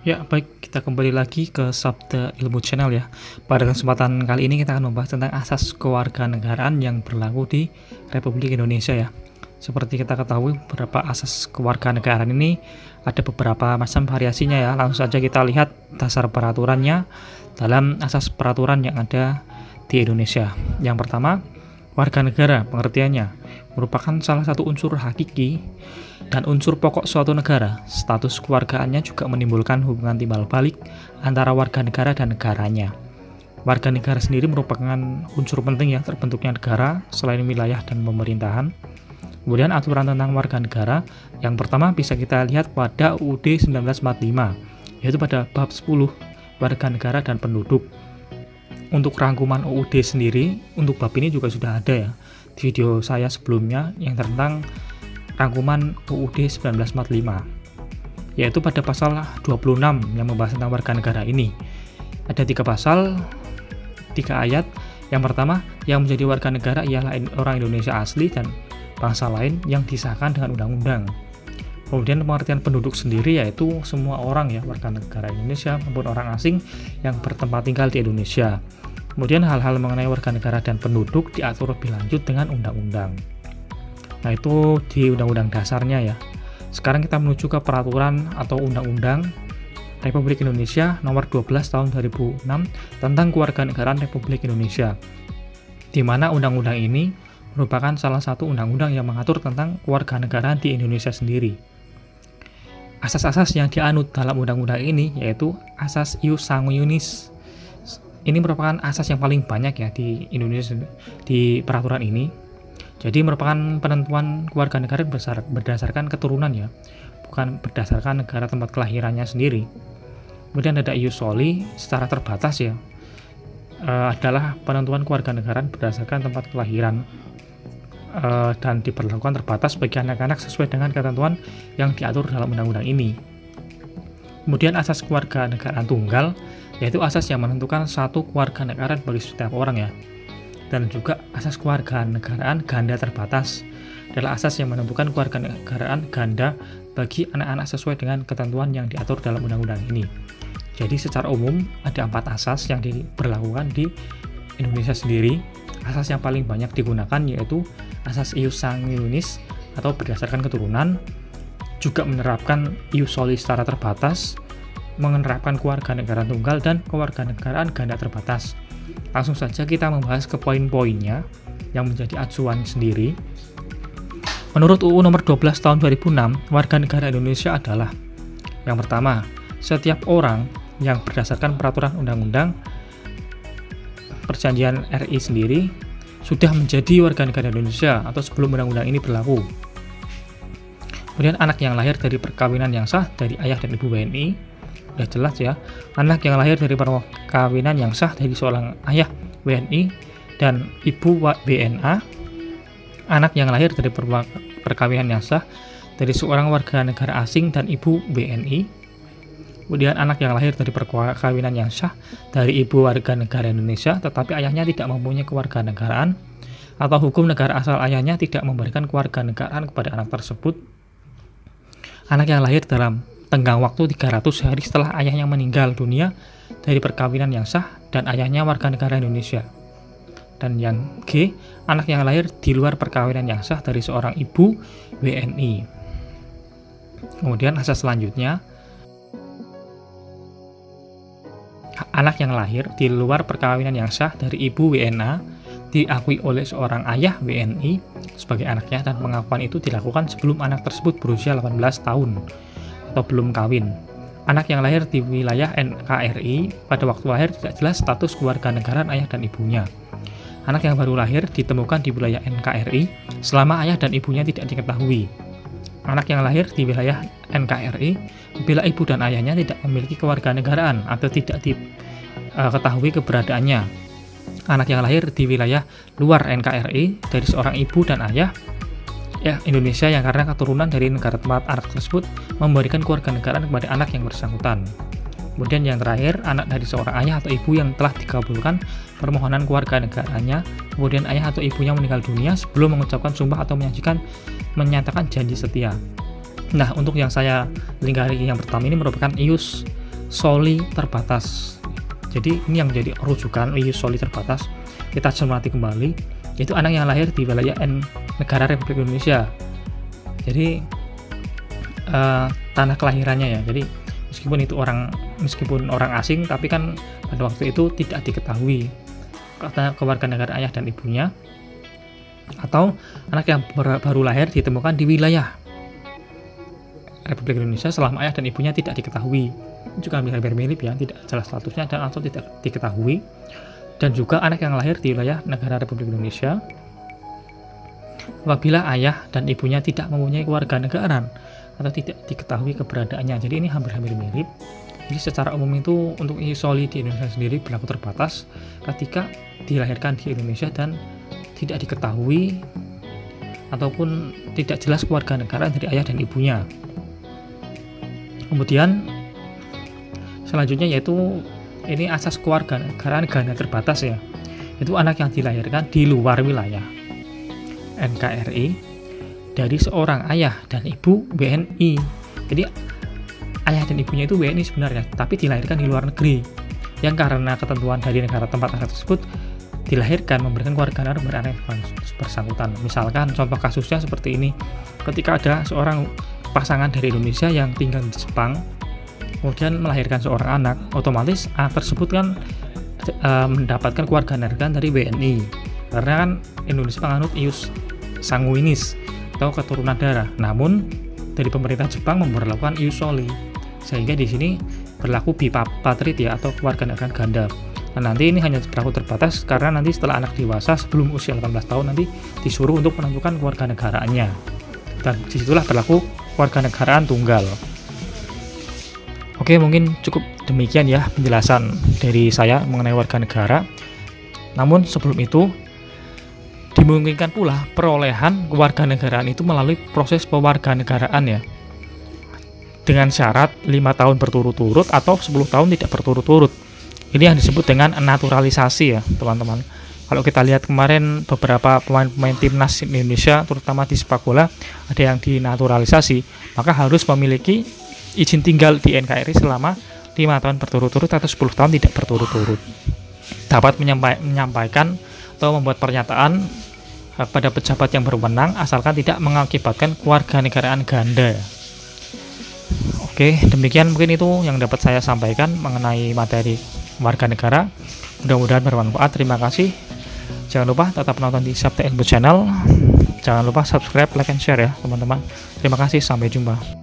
Ya, baik, kita kembali lagi ke Sabda Ilmu Channel ya. Pada kesempatan kali ini kita akan membahas tentang asas kewarganegaraan yang berlaku di Republik Indonesia ya. Seperti kita ketahui, beberapa asas kewarganegaraan ini ada beberapa macam variasinya ya. Langsung saja kita lihat dasar peraturannya dalam asas peraturan yang ada di Indonesia. Yang pertama, warga negara pengertiannya merupakan salah satu unsur hakiki dan unsur pokok suatu negara. Status kewargaannya juga menimbulkan hubungan timbal balik antara warga negara dan negaranya. Warga negara sendiri merupakan unsur penting ya terbentuknya negara selain wilayah dan pemerintahan. Kemudian aturan tentang warga negara yang pertama bisa kita lihat pada UUD 1945, yaitu pada bab 10 warga negara dan penduduk. Untuk rangkuman UUD sendiri, untuk bab ini juga sudah ada ya di video saya sebelumnya yang tentang rangkuman UUD 1945, yaitu pada pasal 26 yang membahas tentang warga negara ini. Ada 3 pasal, 3 ayat. Yang pertama, yang menjadi warga negara ialah orang Indonesia asli dan bangsa lain yang disahkan dengan undang-undang. Kemudian pengertian penduduk sendiri yaitu semua orang ya, warga negara Indonesia maupun orang asing yang bertempat tinggal di Indonesia. Kemudian hal-hal mengenai warga negara dan penduduk diatur lebih lanjut dengan undang-undang. Nah, itu di undang-undang dasarnya ya. Sekarang kita menuju ke peraturan atau undang-undang Republik Indonesia nomor 12 tahun 2006 tentang kewarganegaraan Republik Indonesia, di mana undang-undang ini merupakan salah satu undang-undang yang mengatur tentang kewarganegaraan di Indonesia sendiri. Asas-asas yang dianut dalam undang-undang ini yaitu asas ius sanguinis. Ini merupakan asas yang paling banyak ya di Indonesia di peraturan ini. Jadi merupakan penentuan kewarganegaraan berdasarkan keturunan ya, bukan berdasarkan negara tempat kelahirannya sendiri. Kemudian ada ius soli secara terbatas ya, adalah penentuan kewarganegaraan berdasarkan tempat kelahiran dan diperlakukan terbatas bagi anak-anak sesuai dengan ketentuan yang diatur dalam undang-undang ini. Kemudian asas kewarganegaraan tunggal, yaitu asas yang menentukan satu kewarganegaraan bagi setiap orang ya. Dan juga asas kewarganegaraan ganda terbatas adalah asas yang menentukan kewarganegaraan ganda bagi anak-anak sesuai dengan ketentuan yang diatur dalam undang-undang ini. Jadi secara umum ada 4 asas yang diberlakukan di Indonesia sendiri. Asas yang paling banyak digunakan yaitu asas ius sanguinis atau berdasarkan keturunan, juga menerapkan ius soli secara terbatas, menerapkan kewarganegaraan tunggal dan kewarganegaraan ganda terbatas. Langsung saja kita membahas ke poin-poinnya yang menjadi acuan sendiri. Menurut UU nomor 12 tahun 2006, warga negara Indonesia adalah yang pertama, setiap orang yang berdasarkan peraturan undang-undang perjanjian RI sendiri sudah menjadi warga negara Indonesia atau sebelum undang-undang ini berlaku. Kemudian anak yang lahir dari perkawinan yang sah dari ayah dan ibu WNI, udah jelas ya, anak yang lahir dari perkawinan yang sah dari seorang ayah WNI dan ibu WNA, anak yang lahir dari perkawinan yang sah dari seorang warga negara asing dan ibu WNI, kemudian anak yang lahir dari perkawinan yang sah dari ibu warga negara Indonesia tetapi ayahnya tidak mempunyai kewarganegaraan atau hukum negara asal ayahnya tidak memberikan kewarganegaraan kepada anak tersebut, anak yang lahir dalam tenggang waktu 300 hari setelah ayahnya meninggal dunia dari perkawinan yang sah dan ayahnya warga negara Indonesia. Dan yang G, anak yang lahir di luar perkawinan yang sah dari seorang ibu WNI. Kemudian asas selanjutnya, anak yang lahir di luar perkawinan yang sah dari ibu WNA diakui oleh seorang ayah WNI sebagai anaknya dan pengakuan itu dilakukan sebelum anak tersebut berusia 18 tahun atau belum kawin. Anak yang lahir di wilayah NKRI pada waktu lahir tidak jelas status kewarganegaraan ayah dan ibunya. Anak yang baru lahir ditemukan di wilayah NKRI selama ayah dan ibunya tidak diketahui. Anak yang lahir di wilayah NKRI bila ibu dan ayahnya tidak memiliki kewarganegaraan atau tidak diketahui keberadaannya. Anak yang lahir di wilayah luar NKRI dari seorang ibu dan ayah ya Indonesia yang karena keturunan dari negara tempat anak tersebut memberikan kewarganegaraan kepada anak yang bersangkutan. Kemudian yang terakhir, anak dari seorang ayah atau ibu yang telah dikabulkan permohonan kewarganegaraannya, kemudian ayah atau ibunya meninggal dunia sebelum mengucapkan sumpah atau menyatakan janji setia. Nah, untuk yang saya lingkari yang pertama ini merupakan ius soli terbatas. Jadi ini yang menjadi rujukan ius soli terbatas. Kita cermati kembali, yaitu anak yang lahir di wilayah negara Republik Indonesia. Jadi tanah kelahirannya ya. Jadi meskipun orang asing, tapi kan pada waktu itu tidak diketahui karena kewarganegaraan ayah dan ibunya, atau anak yang baru lahir ditemukan di wilayah Republik Indonesia selama ayah dan ibunya tidak diketahui. Juga hampir mirip ya, tidak jelas statusnya dan atau tidak diketahui. Dan juga anak yang lahir di wilayah negara Republik Indonesia apabila ayah dan ibunya tidak mempunyai kewarganegaraan atau tidak diketahui keberadaannya. Jadi ini hampir mirip. Jadi secara umum itu untuk ius soli di Indonesia sendiri berlaku terbatas ketika dilahirkan di Indonesia dan tidak diketahui ataupun tidak jelas kewarganegaraan dari ayah dan ibunya. Kemudian selanjutnya yaitu ini asas kewarganegaraan ganda terbatas ya. Itu anak yang dilahirkan di luar wilayah NKRI dari seorang ayah dan ibu WNI. Jadi ayah dan ibunya itu WNI sebenarnya, tapi dilahirkan di luar negeri, yang karena ketentuan dari negara tempat anak tersebut dilahirkan memberikan kewarganegaraan kepada anak bersangkutan. Misalkan contoh kasusnya seperti ini, ketika ada seorang pasangan dari Indonesia yang tinggal di Jepang, kemudian melahirkan seorang anak, otomatis anak tersebut kan mendapatkan kewarganegaraan dari WNI, karena kan Indonesia menganut ius sanguinis atau keturunan darah. Namun dari pemerintah Jepang memperlakukan ius soli, sehingga di sini berlaku bipatrit ya, atau kewarganegaraan ganda. Nah, nanti ini hanya berlaku terbatas karena nanti setelah anak dewasa sebelum usia 18 tahun nanti disuruh untuk menentukan kewarganegaraannya, dan disitulah berlaku kewarganegaraan tunggal. Oke, mungkin cukup demikian ya penjelasan dari saya mengenai warga negara. Namun sebelum itu dimungkinkan pula perolehan kewarganegaraan itu melalui proses pewarganegaraan ya, dengan syarat 5 tahun berturut-turut atau 10 tahun tidak berturut-turut. Ini yang disebut dengan naturalisasi ya teman-teman. Kalau kita lihat kemarin beberapa pemain timnas Indonesia terutama di sepak bola ada yang dinaturalisasi, maka harus memiliki izin tinggal di NKRI selama 5 tahun berturut-turut atau 10 tahun tidak berturut-turut. Dapat menyampaikan atau membuat pernyataan pada pejabat yang berwenang asalkan tidak mengakibatkan kewarganegaraan ganda. Oke, demikian mungkin itu yang dapat saya sampaikan mengenai materi warga negara. Mudah-mudahan bermanfaat. Terima kasih. Jangan lupa tetap nonton di Sabta Ilmu Channel. Jangan lupa subscribe, like, and share ya teman-teman. Terima kasih, sampai jumpa.